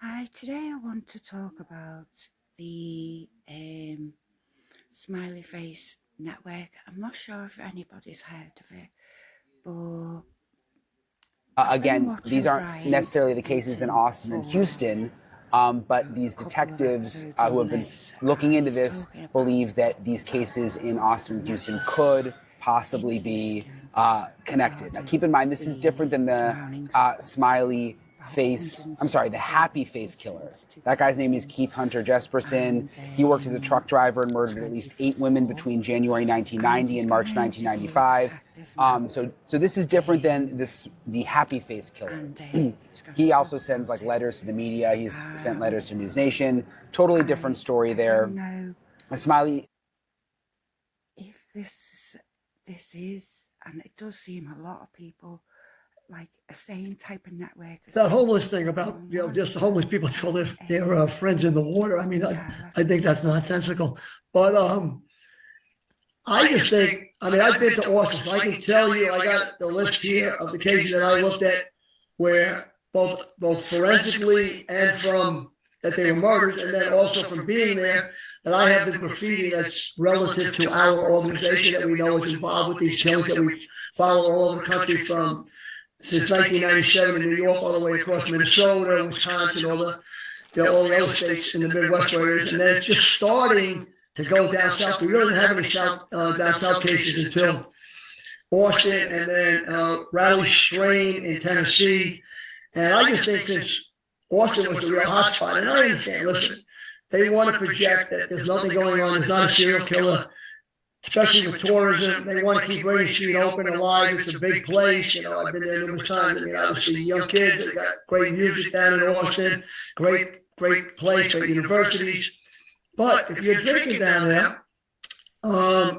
Hi, today I want to talk about the smiley face network. I'm not sure if anybody's heard of it, but I've been Again, these watching aren't Brian necessarily the cases in Hilton Austin and for Houston, but a these couple of detectives episodes who on have been this, looking and into he's this talking about believe that these cases in Austin the and Houston network could in possibly be Houston connected. Now, keep regarding in mind, this is different the than the drownings of smiley about face, I'm sorry, the 160 happy people face killer. since That guy's name is 2000, Keith Hunter Jesperson. and He worked as a truck driver and murdered at least 8 women 24, between January and 1990 he's and going to March interview a 1995. detective now, So this is different than um, the happy face killer. and he's going to He talk also sends about like it. letters to the media. He's sent Um, letters to News Nation. Totally different story I don't there. know And Smiley. if this is, and it does seem a lot of people like a same type of network as That the homeless thing about, just homeless people throw their friends in the water. I mean, I think that's nonsensical. But I just think, I mean, I've been to Austin, so I can tell you, I got the list here of the cases that I looked at where both forensically and from that they were murdered, and then also from being there, that I have the graffiti that's relative to our organization that we know is involved with these killings that we follow all over the country from since 1997 in New York, all the way across Minnesota, Wisconsin, all the other states in the Midwest where it is, and then it's just starting to go down south. We really didn't have any down south cases until Austin, and then Raleigh Strain in Tennessee. And I just think since Austin was the real hotspot, and I understand, listen, they want to project that there's nothing going on, there's not a serial killer, especially with tourism. They want to keep Rainy Street open, alive. It's a big place. I've been there numerous times. I mean, obviously, young kids, they got great music down in Austin, great place, great universities. But if you're drinking down there,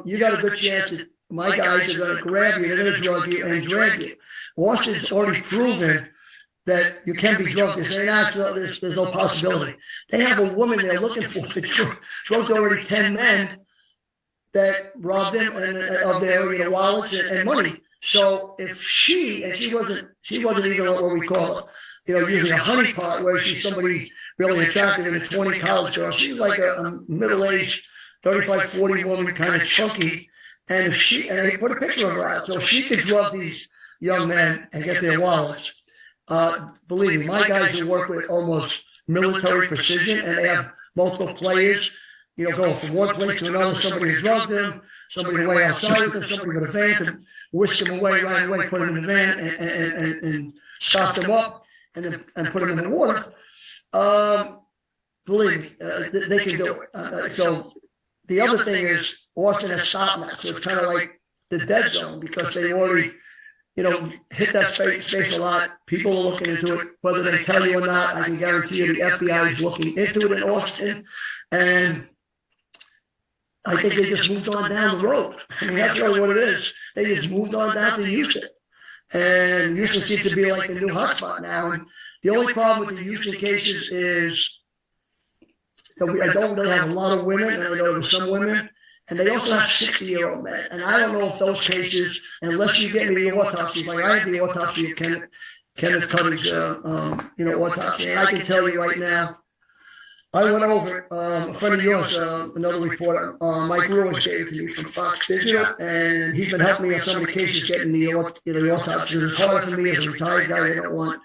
you got a good chance that my guys are going to grab you, they're going to drug you and drag you. Austin's already proven that you can be drugged. They say, there's no possibility. They have a woman they're looking for that drugged already 10 men that robbed them of their wallets and money. So if she wasn't even what we call, using a honeypot, where she's somebody really attractive in a 20 college girl. She's like a middle-aged, 35, 40 woman, kind of chunky. And they put a picture of her out, so if she could drug these young men and get their wallets. Believe me, my guys who work with almost military precision, and they have multiple players, going from one place to another. Somebody to drug them, somebody to wait outside with them, somebody to van to whisk them away right away, put them in the van and stop them up, and put them in the water. Believe me, they can do it. So the other thing is Austin has stopped now, so it's kind of like the dead zone because they already, hit that space a lot. People are looking into it, whether they tell you or not. I can guarantee you the FBI is looking into it in Austin, and I think they just moved on down the road. I mean, that's really what it is. They just moved on down to Houston, and Houston seems to be like the new hotspot now. And the only problem with the Houston cases is I don't really have a lot of women, and I know there's some women, and they also have 60-year-old men. And I don't know if those cases, unless you get me the autopsy, like I had the autopsy of Kenneth Cuddy's, autopsy, and I can tell you right now, I went over a friend of yours, another reporter, Mike Ruiz gave it to me from Fox Digital, and he's been helping me on some of the cases getting the autopsy. It's hard for me as a retired guy. They don't want,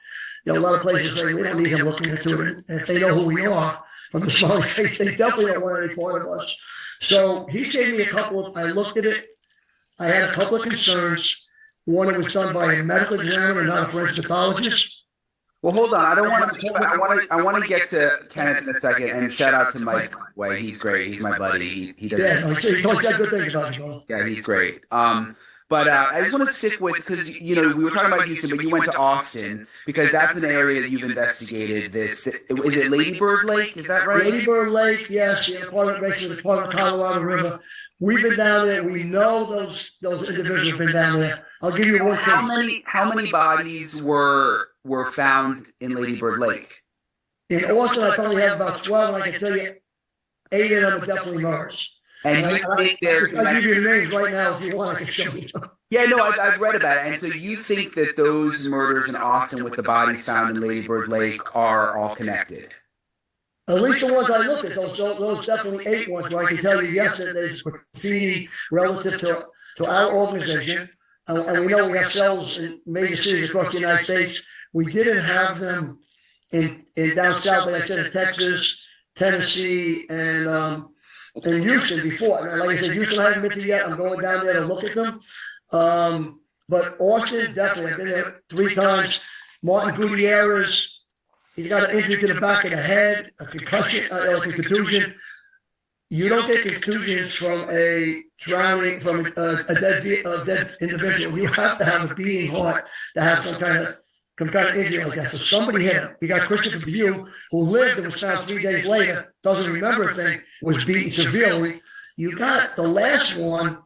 a lot of places say we don't need him looking into it. And if they know who we are from the smiley face, they definitely don't want any part of us. So he gave me a couple of, I looked at it. I had a couple of concerns. One, it was done by a medical examiner, not a forensic pathologist. Well, hold on. I don't want to. I want to get to Kenneth in a second, and shout out to Mike Way. He's great. He's my buddy. He does. Yeah, he always got good things about you. Yeah, he's great. But I just want to stick with, because we were talking about Houston, but you went to Austin because that's an area that you've investigated. Is it Lady Bird Lake? Is that right? Lady Bird Lake, yes. Part of the Colorado River. We've been down there. We know those individuals have been down there. I'll give you one thing. How many bodies were found in Lady Bird Lake? In Austin, I probably have about 12, and I can tell you 8 of them are definitely murders. And you think they're I'll give you the names right now if you want. I can show you. Yeah, no, I've read about it. And so you think that those murders in Austin with the bodies found in Lady Bird Lake are all connected? At least the ones I looked at, those definitely 8 ones where I can tell you, yes, that there's graffiti relative to our organization. And we know we have cells in major cities across the United States. We didn't have them in down south, like I said, in Texas, Tennessee, and Houston before. Now, like I said, Houston I haven't been to yet. I'm going down there to look at them. But Austin, definitely. I've been there 3 times. Martin Gutierrez, he's got an injury to the back of the head, a concussion, like a contusion. You don't get contusions from a drowning, from a dead individual. You have to have a beating heart to have some kind of injury like that. So somebody hit him. You got Christopher Bew, who lived and was found 3 days later, doesn't remember a thing, was beaten severely. You got the last one,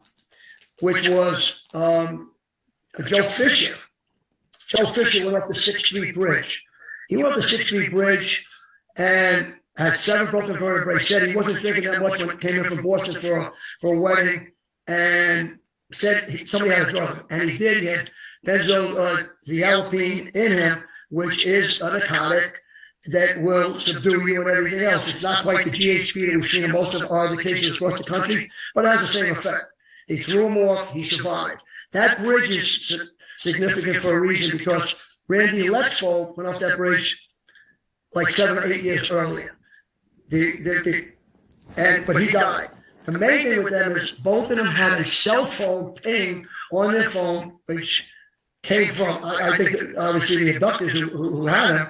which was Joe Fisher. Joe Fisher went up the 6th Street Bridge. He went up the 6th Street Bridge and had 7 broken vertebrae. Said he wasn't drinking that much when he came in from Boston for a wedding, and said somebody had a drug, and he did. He had benzodiazepine in him, which is a narcotic that will subdue you and everything else. It's not quite the GHB that we've seen in most of our cases across the country, but it has the same effect. They threw him off. He survived. That bridge is significant for a reason, because Randy Letchfold went off that bridge like 7 or 8 years earlier. But he died. The main thing with them is both of them had a cell phone ping on their phone, which came from, I think, obviously the abductors who had them,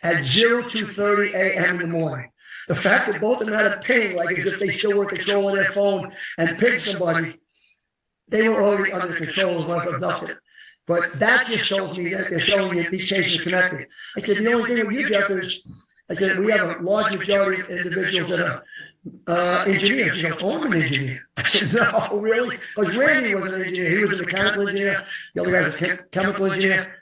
at 02:30 a.m. in the morning. The fact that both of them had a ping, like as if they still were controlling their phone and pinged somebody, they were already under control of what abducted. But that just shows me that they're showing me that these cases are connected. I said, the only thing with you, Jeff, is, I said, we have a large majority of individuals that are engineers. He goes, oh, I'm an engineer. I said, no, really? Because Randy was an engineer. He was a mechanical engineer. The other guy was a chemical engineer.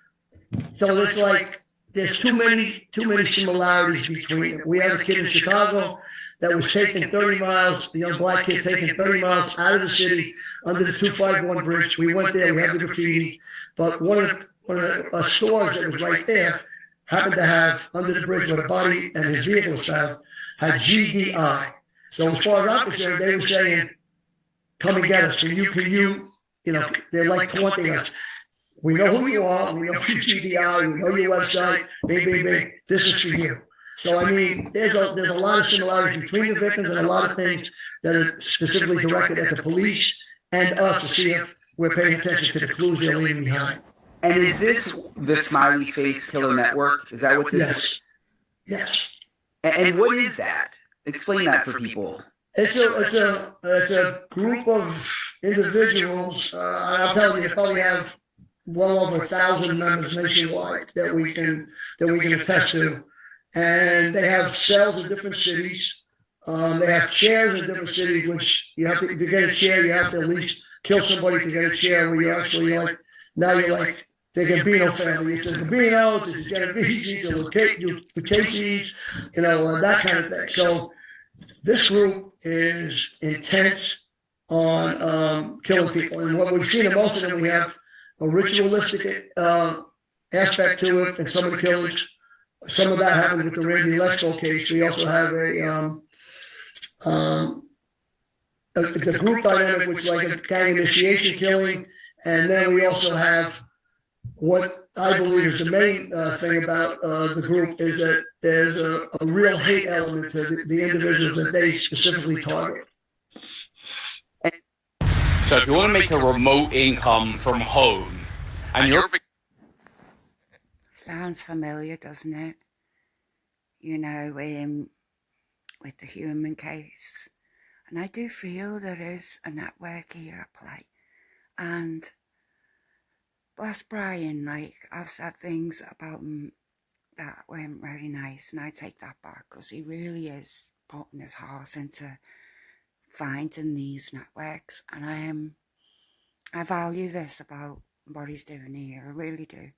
So it's like there's too many similarities between them. We had a kid in Chicago that was taken 30 miles, the young black kid taken 30 miles out of the city under the 251 bridge. We went there, we had the graffiti, but one of the stores that was right there happened to have, under the bridge where the body and his vehicle was found, had GDI. So as far as I'm concerned, they were saying, come and get us. Can you, they're like taunting us. We know who you are, we know your GDI, we know your website, bing. This is for you. So I mean, there's a lot of similarities between the victims and a lot of things that are specifically directed at the police and us to see if we're paying attention to the clues they're leaving behind. And is this the Smiley Face Killer Network? Is that what this is? Yes. And what is that? Explain that for people. It's a group of individuals. I'm telling you, they probably have well over 1,000 members nationwide that we can attest to. And they have cells in different cities. They have chairs in different cities, which you have to get a chair, you have to at least kill somebody to get a chair where you're actually like, now you're like the Gambino family. It's the Gambinos, it's the Genoveses, the Lucases, that kind of thing. So this group is intense on killing people. And what we've seen in most of them, we have a ritualistic aspect to it in some of the killings. Some of that happened with the Randy Letchfold case. We also have the group dynamic, which is like a gang initiation killing. And then we also have what I believe is the main thing about the group is that there's a real hate element to the individuals that they specifically target. So if you want to make a remote income from home, and you're... Sounds familiar, doesn't it? With the human case. And I do feel there is a network here at play. And bless Brian, I've said things about him that weren't very nice, and I take that back, because he really is putting his heart into finding these networks, and I value this about what he's doing here. I really do.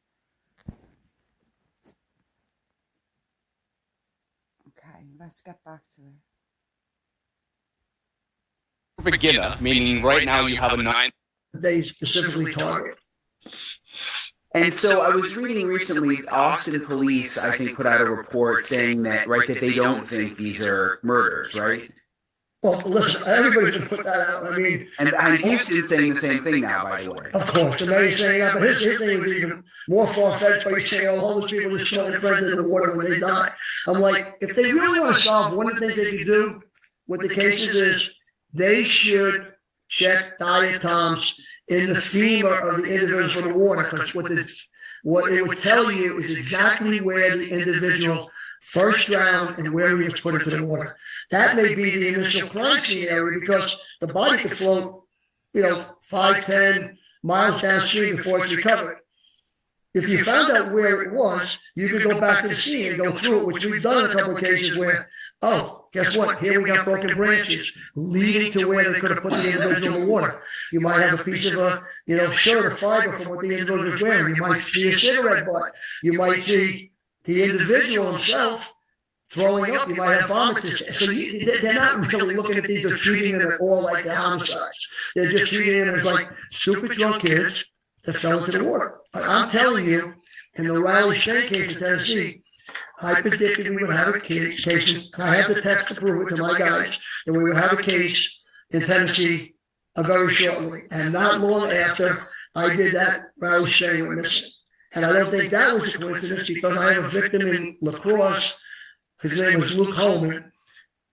Okay, let's get back to it. beginner, meaning right now you have a 9 they specifically target. And so I was reading recently, Austin police, I think, put out a report saying that, right, that they don't think these are murders, right? Well, listen, everybody's going to put that out. I mean, and Houston's saying the same thing now, by the way. Of course, the mayor's saying that, but his thing is even more far-fetched by saying, oh, all those people just throwing friends in the water when they die. I'm like, if they really want to solve one of the things they could do with the cases is they should check diatoms in the femur of the individuals for the water, because what it would tell you is exactly where the individual first drowned and where he was put into the water. That may be the initial crime scene area, because the body could float, 5, 10 miles downstream before it's recovered. If you found out where it was, you could go back to the scene and go through it, which we've done in a couple of cases where, guess what? Here we got broken branches leading to where they could have put the individual in the water. You might have a piece of a, shirt or fiber from what the individual was wearing. You might see a cigarette butt. You might see the individual himself throwing up. You might have vomits. So they're not really looking at these or treating them at all like they're homicides. They're just treating them as like stupid drunk kids that fell into the water. But I'm telling you, in the Riley Shane case in Tennessee, I predicted we would have a case, and I have the text to prove it to my guys, that we would have a case in Tennessee very shortly. And not long after I did that, Riley Shane went missing. And I don't think that was a coincidence, because I have a victim in La Crosse. His name was Luke Holman.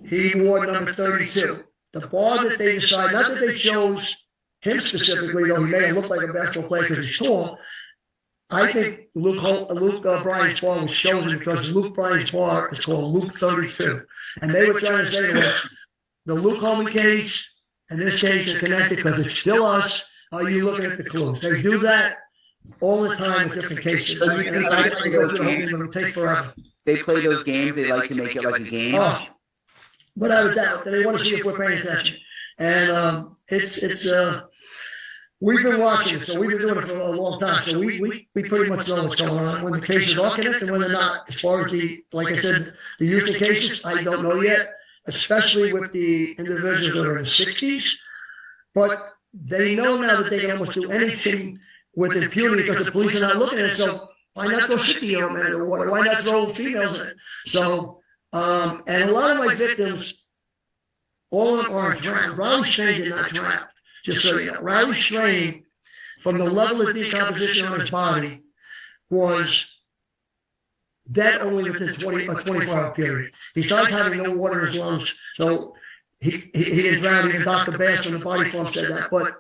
He wore number 32. The bar that they decided, not that they chose him specifically, though he may have looked like a basketball player because he's tall. I think Luke Bryan's bar was chosen because Luke Bryan's bar is called Luke 32. And they were trying to say to us, the Luke Holman case and this case are connected because it's still us. Are you looking at the clues? They do that all the time with different cases. It'll take forever. They play those games. They like to make it like a game. Oh, without a doubt. They want to see if we're paying attention. And we've been watching it, so we've been doing it for a long time. So we pretty much know what's going on when the cases are connected and when they're not. As far as like I said, the Houston cases, I don't know yet, especially with the individuals that are in the 60s. But they know now that they can almost do anything with impunity because the police are not looking at it. So why not throw 60-year-old men in the water? Why not throw females in it? So, and a lot of my victims, all of them are drowned. Riley Shane did not drown, just so you know. Riley Shane, from the level of decomposition on his body, was dead only within a 24-hour period. Besides having no water in his lungs, so he didn't drown. Even Dr. Bass from the body farm said that. But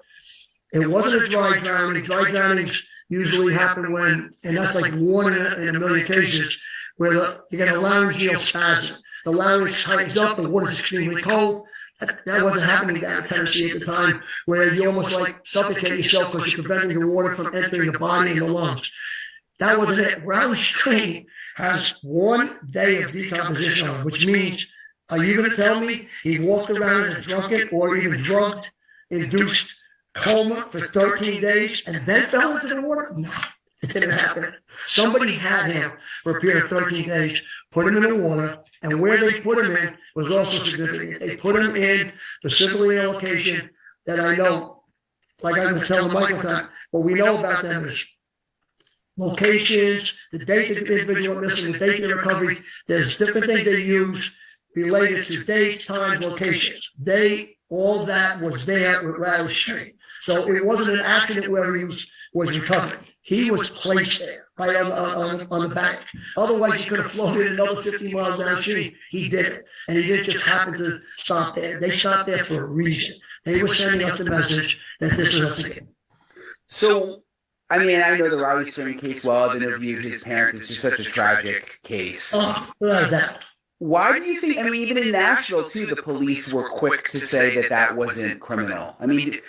it wasn't a dry drowning. Dry drownings usually happen when, and that's like 1 in a million cases, where you get a laryngeal spasm. The larynx tightens up, the water's extremely cold. That wasn't happening down in Tennessee at the time, where you almost like suffocate yourself because you're preventing the water from entering the body and the lungs. That wasn't it. Riley Shane has 1 day of decomposition on him, which means, are you going to tell me he walked around in a drunken or even drug-induced coma for 13 days and then fell into the water? No, it didn't happen. Somebody had him for a period of 13 days, put him in the water, and where they put him in was also significant. They put him in specifically in a location that I know, like I was telling Michael time, what we know about them is locations, the date that the individual went missing, the date of the recovery. There's different things they use related to dates, times, locations. All that was there with Riley Shane. So it wasn't an accident where he was recovered. He was placed there, right on the bank. Otherwise, he could have floated another 50 miles downstream. He did it. And he didn't just happen to stop there. They stopped there for a reason. They were sending us the message that this is a thing. So, I mean, I know the Riley Shane case well. I've interviewed his parents. It's just such a tragic case. Oh, without that. Why do you think, I mean, even in Nashville, too, the police were quick to say that that wasn't criminal? I mean,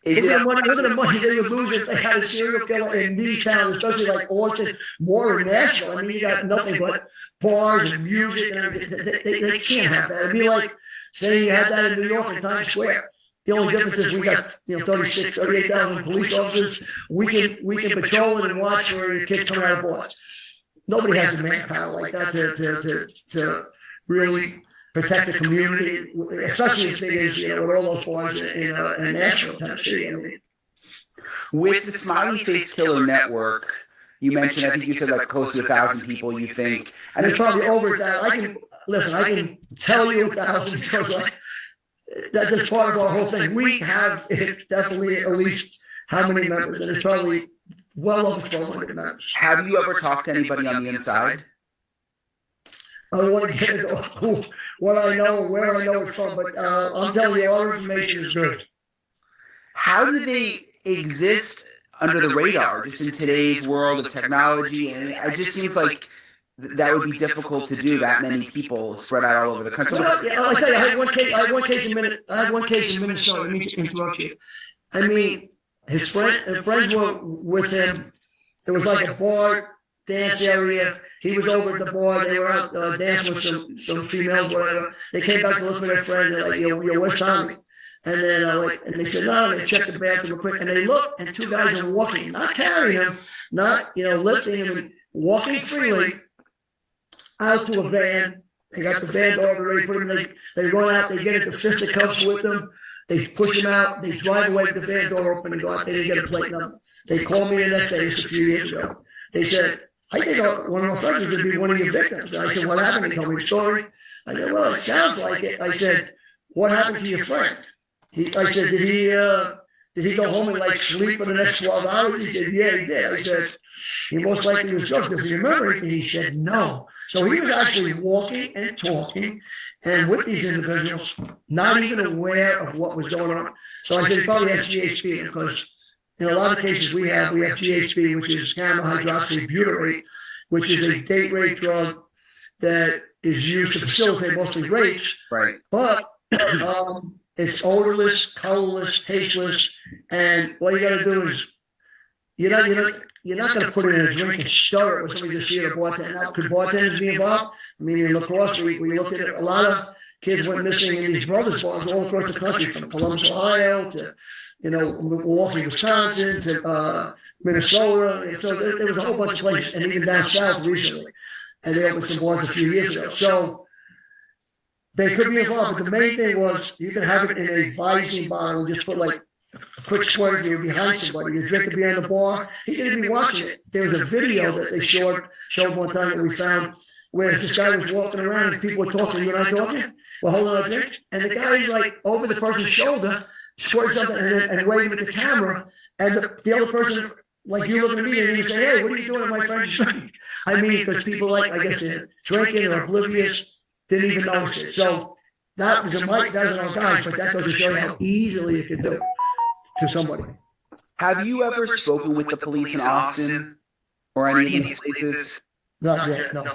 look at the money they would lose if they had a serial killer in these towns, especially like Austin, more in Nashville. I mean, you got nothing but bars and music, and they can't have that. It'd be like saying you had that in New York in Times Square. The only difference is we got 38,000 police officers. We can patrol it and watch where your kids come out of bars. Nobody has the manpower like that to really protect the community, especially as big as, with all those bars in Nashville, Tennessee. I mean, With the Smiley Face Killer Network, you mentioned, I think you said like close to 1,000 people, you think. and it's probably over that. I can tell you 1,000 because that's just part of our whole thing. We have definitely at least how many members, and it's probably well over 1,200 members. Have you ever talked to anybody on the inside? I don't want to get into what I know, where I know it's from, but I'm telling you, our information is good. How do they exist under the radar just in today's world of technology? And it just seems like that would be difficult to do, that many people spread out all over the country. Well, I'll tell you, I had one case in Minnesota. Let me interrupt you. I mean, his friends were with him. It was like a bar dance area. He was over at the bar. They were out dancing with some females, whatever. They came back to look for their friend. They're like, yo, where's Tommy? And then and they said, no, they checked the bathroom real quick. And they looked, and two guys were walking, not carrying him, not, lifting him, and walking freely out to a van. They got the van door ready, put him, they run out, they get into fisticuffs with them. They push him out, they drive away with the van door open and go out. They didn't get a plate number. They called me the next day, this a few years ago. They said, I think one of our friends is going to be one of your victims. And I said, what happened? He told me the story. I said, well, it sounds like it. I said, what happened to your friend? I said, did he go home and like sleep for the next 12 hours? He said, yeah, he did. I said, he most likely was drunk. Does he remember anything? He said, no. So he was actually walking and talking and with these individuals, not even aware of what was going on. So I said, he probably has GHB because in a lot of cases we have GHB, which is gamma hydroxybutyrate, which is a date rape drug that is used to facilitate mostly rapes. Right. But it's odorless, colorless, tasteless, and what you got to do is you're not going to put it in a drink and stir it with somebody just see it a bartender. Now, could bartenders be involved? I mean, in lacrosse, we looked at it. A lot of kids went missing in these brothers bars all across the country, from Columbus, Ohio, to Milwaukee, Wisconsin, to Minnesota. And so there was a whole bunch of places, and even down south recently. And they opened some bars a few years ago. So they could be involved, but the main thing was you can have it in a Visine bottle and just put like a quick squirt here behind somebody. You drink a beer in the bar, he could even be watching it. There was a video that they showed one time that we found where this guy was walking around and people were talking, you and I talking, well, hold on a drink. And the guy's like over the person's shoulder, squirt something and waving at the camera. And the other person, like you looking at me and you say, hey, what are you doing at my friend's drink? I mean, because people I guess they're drinking or oblivious, didn't even notice it. So that was that was our guys, but that goes to show you how easily it could do to somebody. Have you ever spoken with the police in Austin or any of these places? Not yet, no. I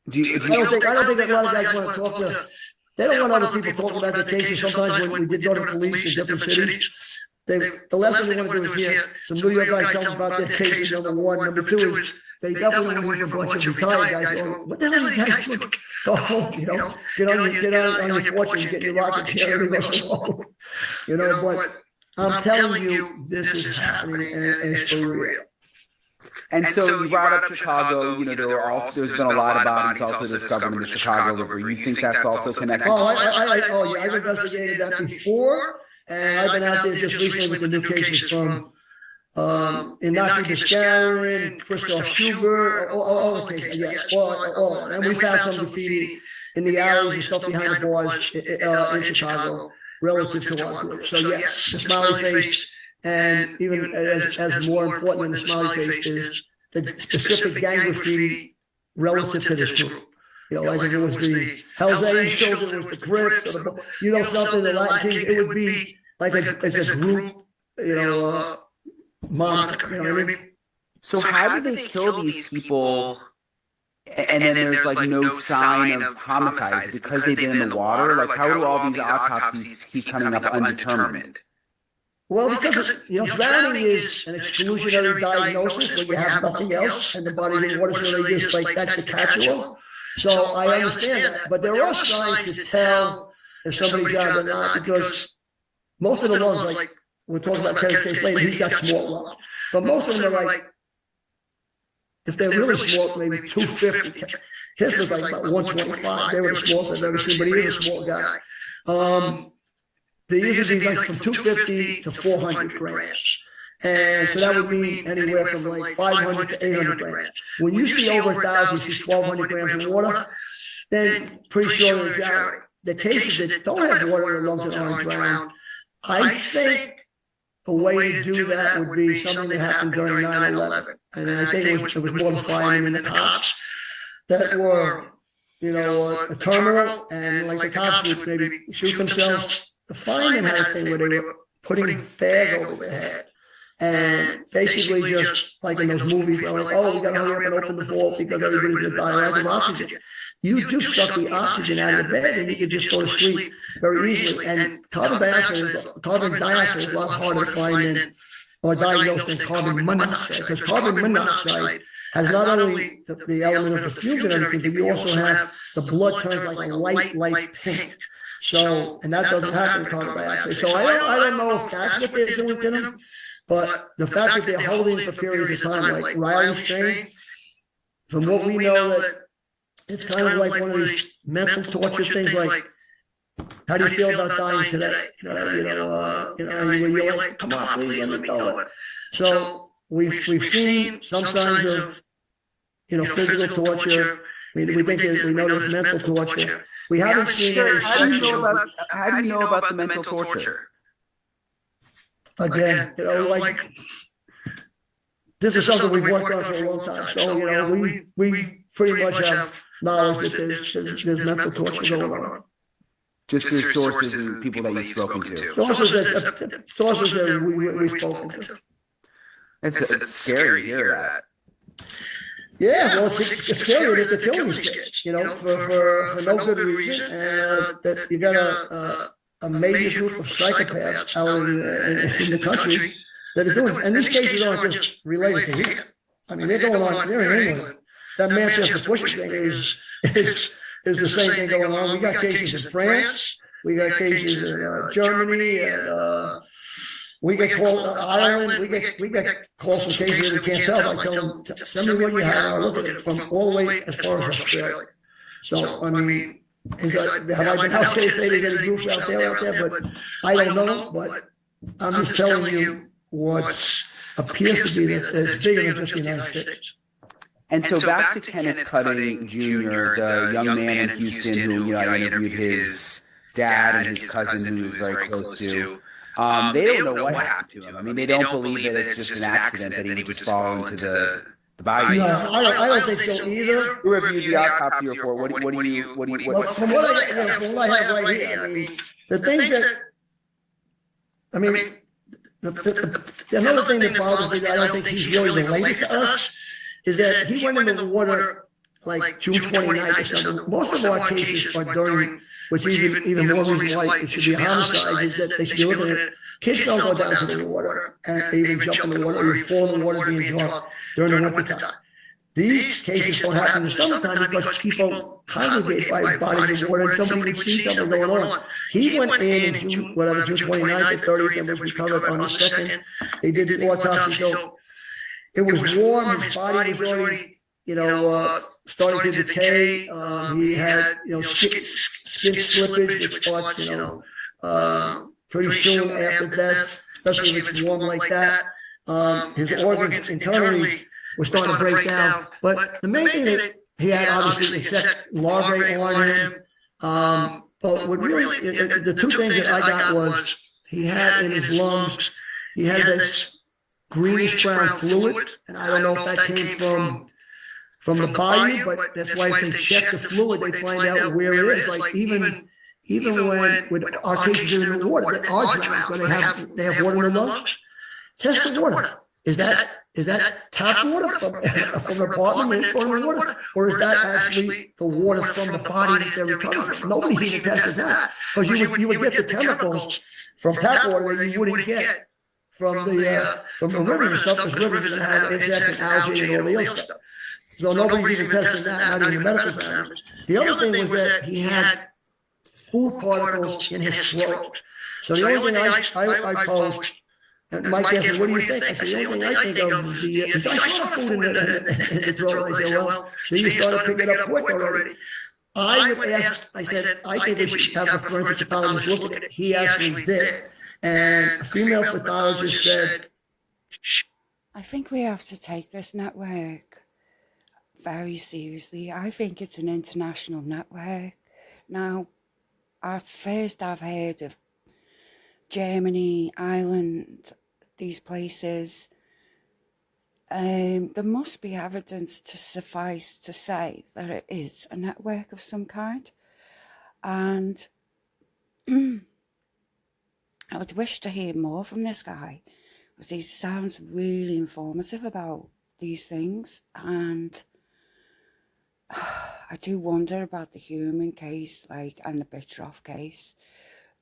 I don't think a lot of guys want to talk to. They don't want other people talking about the cases. Sometimes when we did go to police in different cities, the last thing they want to do is hear some New York guys talking about their cases. Number one, number two is they definitely want to hear a bunch of retired guys going, what the hell are you guys doing? Go home, get on your porch and get your rocking chair and go alone. But I'm telling you, this is happening and it's for real. And so you brought up Chicago, there's been a lot of bodies also discovered in the Chicago River. You think that's also connected? I've investigated that before, and I've been out there just recently with the new cases from Inaki Biscarin, Christoph Schubert, all the cases, yes, all. And we found some graffiti in the alleys and stuff behind the bars in Chicago relative to our group. So yes, the smiley face, and even as more important than the smiley face is the specific gang graffiti relative to this group. Like if it was the Hell's Angels, it was the Crips, or something, the Latin Kings, it would be like it's a group, moniker, you know what I mean? So how do they kill these people and then there's like no sign of homicides because they've been in the water? Like how do all these autopsies keep coming up undetermined? Well, because drowning is an exclusionary diagnosis where you have nothing else and the body in water, so they just that's the catch-all. So I understand that, but there are signs to tell if somebody drowned or not, because most of the ones, like we're talking about Terry Case later, he's got small lungs, but most of them are like, if they're really small, maybe 250. His was like about 125. They were the smallest I've ever seen, but he is a small guy. They usually be like from 250 to 400 grams. And so that would mean anywhere from like 500 to 800 grams. When you see over 1,000, you see 1,200 grams of water, then pretty sure they're drowning. The cases that don't have water in their lungs and aren't drowned, I think a way to do that would be something that happened during 9/11. And I think it was more the firemen and the cops that were, a terminal, and like the cops would maybe shoot themselves. The firemen had a thing where they were putting a bag over their head. And basically just like in those movies where like, oh, we got to hurry up and open the vault because everybody's going to die of lack of oxygen. You just suck the oxygen out of the bed and you can just go to sleep very easily. And carbon dioxide is a lot harder to find than, or diagnose than carbon monoxide, because carbon monoxide has not only the element of diffusion and everything, but you also have the blood turns like a light pink. So, and that doesn't happen in carbon dioxide. So I don't know if that's what they're doing to them. But the fact that they're holding for periods of time, like Riley strain, from what we know, that it's kind of like one of these mental torture things. Like, how do you feel about dying today? When you're like, come on, please, let me go. So we've seen some signs of, physical torture. We think we know there's mental torture. We haven't seen any sexual. How do you know about the mental torture? Again, like this is something we've worked on for a long time. So, we pretty much have knowledge that there's mental torture going on. Just through sources and people that you've spoken to. Sources that we've spoken to. It's scary to hear that. Yeah, well, it's scary that they're killing these kids, for no good reason. That you got a major group of psychopaths out in the country that are doing it. And these cases aren't just related to here. I mean, they're going on, they're in England. That Manchester pushing thing is the same thing going on. We got cases in France, we got cases in Germany, and we get called Ireland, we get calls from cases that we can't tell. I tell them, send me what you have, I'll look at it from all the way as far as Australia. So, I mean, have I been out there saying there's any groups out there, but I don't know. But I'm just telling you what appears to be that it's bigger than just the United States. And so back to Kenneth Cutting Jr., the young man in Houston who, I interviewed his dad and his cousin who he was very close to. They don't know what happened to him. I mean, they don't believe that it's just an accident that he would just fall into the bayou. No, I don't think so either. You reviewed the autopsy report. What do you? Well, from what I have right here, I mean, the things that, I mean, another thing that bothers me that I don't think he's really related to us is that he went into the water like June 29th or something. Most of our cases are during, which is even more reason why it should be a homicide, is that they should be looking at it. Kids don't go down to the water and even jump in the water or fall in the water being drunk during the winter time. These cases don't happen in the summertime because people congregate by bodies of water and somebody would see something going on. He went in June 29th or 30th and was recovered on the 2nd. They did the autopsy, so it was warm. His body was already, starting to decay. He had, skin slippage, which starts, pretty soon after death, especially if it's warm like that. His organs internally were starting to break down. But the main thing that he had, obviously, insect larvae on him. But what really, the two things that I got was he had in his lungs, he had this greenish brown fluid, and I don't know if that came from the bayou, but that's why if they check the fluid, they find out where it is. Like even when with our cases are in the water, that are drowns, where they have water in the lungs, test the water. Is that tap water from the apartment in water, or is that actually the water from the body that they're recovering from? Nobody's even tested that, because you would get the chemicals from tap water that you wouldn't get from the rivers and stuff, because rivers that have insects and algae and all the other stuff. So nobody's even testing that, not even the medical scientists. The other thing was that he had food particles in his throat. So the only thing I posed And Mike asked me, what do you think? I said, the only thing I think of is he said, I saw the food in the drawer. I said, well, so you started picking it up quick already. I would ask, I said, I think we should have a forensic pathologist look at it. He actually did. And a female pathologist said, I think we have to take this network very seriously. I think it's an international network. Now, at first I've heard of Germany, Ireland, these places. There must be evidence to suffice to say that it is a network of some kind. And I would wish to hear more from this guy, because he sounds really informative about these things. And I do wonder about the human case, like, and the Bitroff case.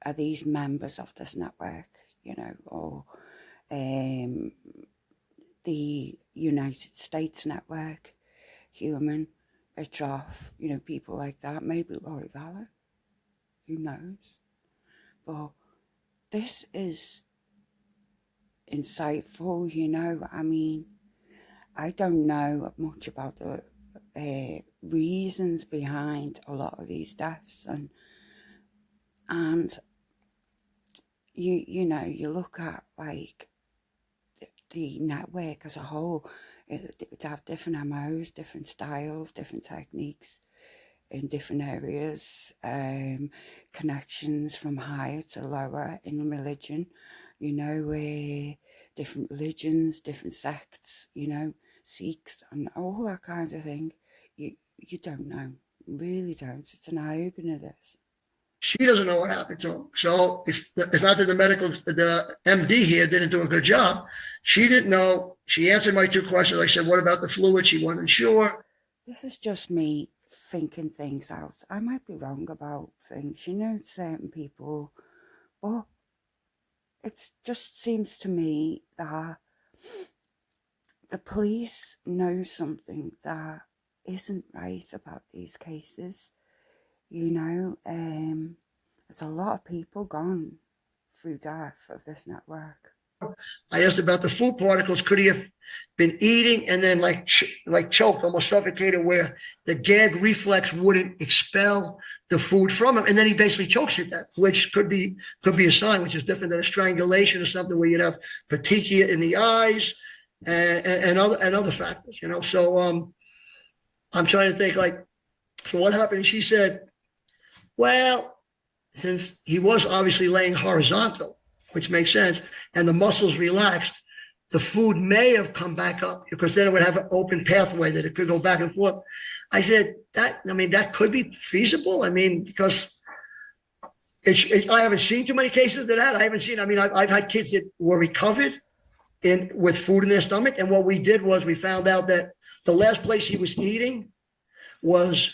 Are these members of this network, you know, or the United States network, Human, Bitroff, you know, people like that, maybe Laurie Vallow, who knows? But this is insightful, you know. I mean, I don't know much about the reasons behind a lot of these deaths, and you know, you look at like the network as a whole, to have different MOs, different styles, different techniques in different areas, connections from higher to lower in religion, you know, different religions, different sects, you know, Sikhs and all that kind of thing. You don't know, really don't. It's an eye-opener, this. she doesn't know what happened to him. So it's not that the MD here didn't do a good job. She didn't know. She answered my two questions. I said, what about the fluid? She wasn't sure. This is just me thinking things out. I might be wrong about things, you know, certain people, but it just seems to me that the police know something that isn't right about these cases. You know, there's a lot of people gone through death of this network. I asked about the food particles. Could he have been eating and then like choked, almost suffocated, where the gag reflex wouldn't expel the food from him, and then he basically chokes to death, which could be a sign, which is different than a strangulation or something where you'd have petechia in the eyes and other factors, you know. So I'm trying to think, like, so what happened? And she said, well, since he was obviously laying horizontal, which makes sense, and the muscles relaxed, the food may have come back up, because then it would have an open pathway that it could go back and forth. I said, that could be feasible. I mean, because I haven't seen too many cases of that. I've had kids that were recovered with food in their stomach. And what we did was we found out that the last place he was eating was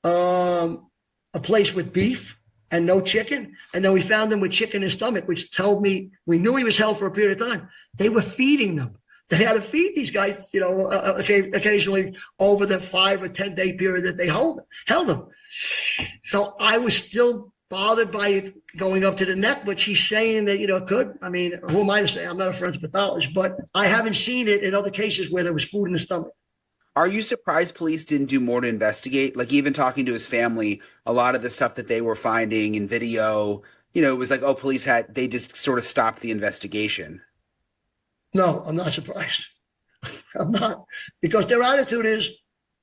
a place with beef and no chicken. And then we found him with chicken in his stomach, which told me we knew he was held for a period of time. They were feeding them. They had to feed these guys, you know, occasionally over the 5 or 10 day period that they held them. So I was still bothered by it going up to the neck, but she's saying that, you know, it could. I mean, who am I to say? I'm not a forensic pathologist, but I haven't seen it in other cases where there was food in the stomach. Are you surprised police didn't do more to investigate? Like, even talking to his family, a lot of the stuff that they were finding in video, you know, it was like, oh, they just sort of stopped the investigation. No, I'm not surprised. I'm not, because their attitude is,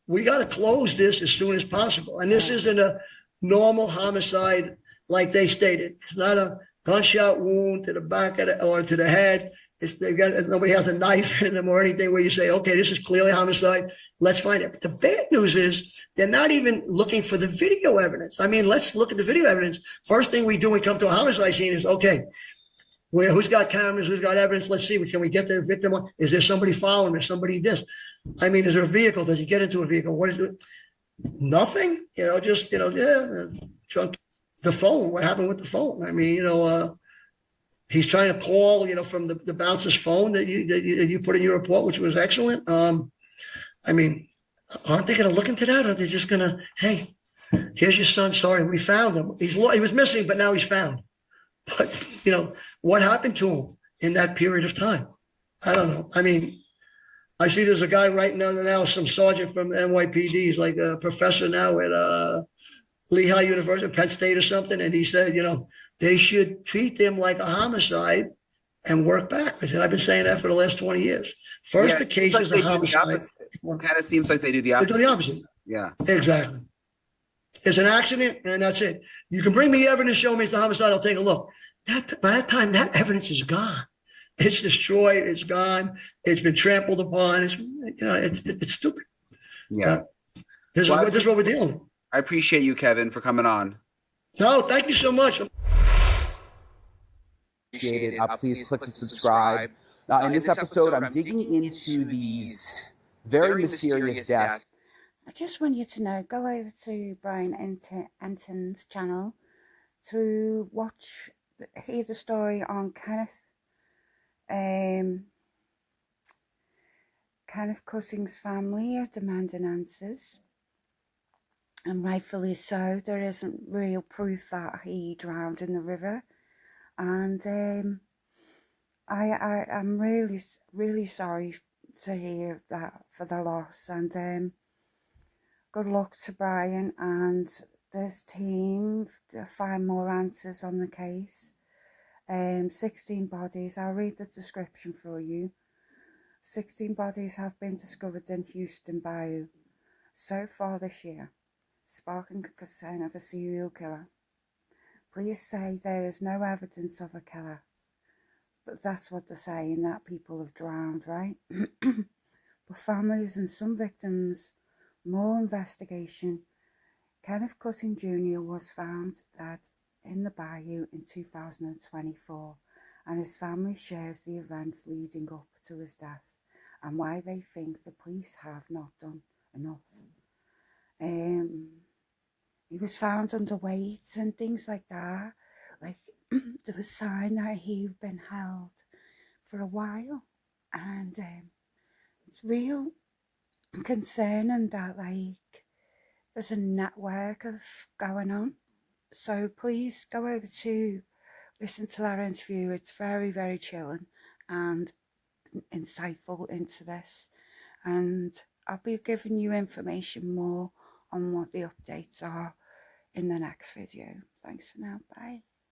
we got to close this as soon as possible. And this isn't a normal homicide like they stated. It's not a gunshot wound to the back or to the head. Nobody has a knife in them or anything where you say, okay, this is clearly homicide. Let's find it. But the bad news is they're not even looking for the video evidence. I mean, let's look at the video evidence. First thing we do when we come to a homicide scene is, okay, who's got cameras, who's got evidence? Let's see. Can we get the victim on? Is there somebody following? Is somebody this? I mean, is there a vehicle? Does he get into a vehicle? What is it? Nothing. You know, just, you know, the phone. What happened with the phone? I mean, you know, he's trying to call, you know, from the bouncer's phone that you put in your report, which was excellent. I mean, aren't they going to look into that? Or are they just going to, hey, here's your son. Sorry, we found him. He was missing, but now he's found. But, you know, what happened to him? in that period of time. I don't know. I mean, I see there's a guy right now, some sergeant from NYPD. He's like a professor now at Lehigh University, Penn State or something. And he said, they should treat them like a homicide and work backwards. And I've been saying that for the last 20 years. First, the case is a homicide. Kind of seems like they do the They opposite. do the opposite. Yeah. Exactly. It's an accident, and that's it. You can bring me evidence, show me it's a homicide, I'll take a look. By that time, that evidence is gone. It's destroyed. It's gone. It's been trampled upon. It's stupid. Yeah. This is what we're dealing with. I appreciate you, Kevin, for coming on. No, thank you so much. Appreciate it. Please click to subscribe. In this episode, I'm digging into these very mysterious deaths. I just want you to know, go over to Brian Enton's channel to hear the story on Kenneth Cussing's family are demanding answers, and rightfully so. There isn't real proof that he drowned in the river, and I'm really sorry to hear that, for the loss, and good luck to Brian and this team to find more answers on the case. 16 bodies, I'll read the description for you. 16 bodies have been discovered in Houston Bayou so far this year, sparking concern of a serial killer. Police say there is no evidence of a killer, but that's what they're saying, that people have drowned, right? But families and some victims, more investigation. Kenneth Cussing Jr. was found dead in the bayou in 2024, and his family shares the events leading up to his death and why they think the police have not done enough. He was found underweight and things like that. Like, there was a sign that he'd been held for a while, and it's real concerning that, like, there's a network of going on. So please go over to listen to that interview. It's very, very chilling and insightful into this, and I'll be giving you information more on what the updates are in the next video. Thanks for now. Bye.